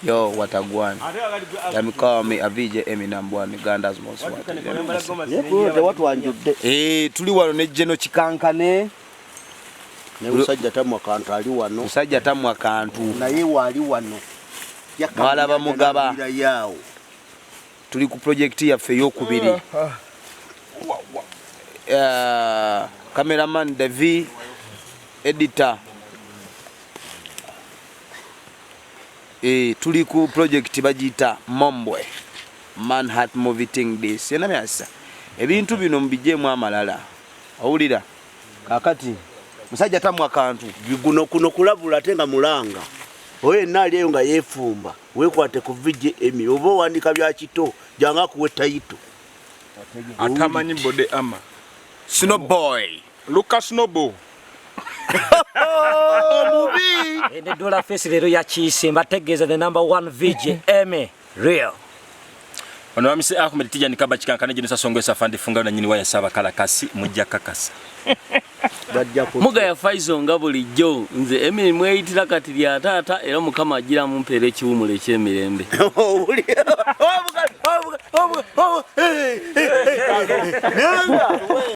Yo, Watagwan. Let me call me a VJ number one, Uganda's most wanted. Tuli wano ne General Chikankane. Ne usajja tamu akantu ali wano. Usajja tamu akantu. Na ye wali wano. Wala bamugaba. Tuli ku project yaffe y'okubiri. Cameraman Devi, editor. Tuli ku project bagita Mombwe. Manhat movie thing this. Yena myasa. Ebintu bino mbijemu amalala. Awulira. Kakati musajja tamu akantu. Biguno kuno kulabula tenga mulanga. Oye nali eyo nga yefumba. Wekwate ku VJM. Oba wandika bya kito janga kuwe taito. Atamanyi bode ama. Snowboy. Lucas Snowboy. Mubi. The dollar face lero ya chisimba tegeza the number 1 VJM real. Ono wamise Ahmed Tijani Kaba Chikankane Jenisa Songwesa Fandi funga na nyini waya saba kala kasi mujja kakasa. Muga ya Faizo nga bulijjo nze Emily mweyitira kati lya taata era mukama agira mumpere kiwumule kyemirembe.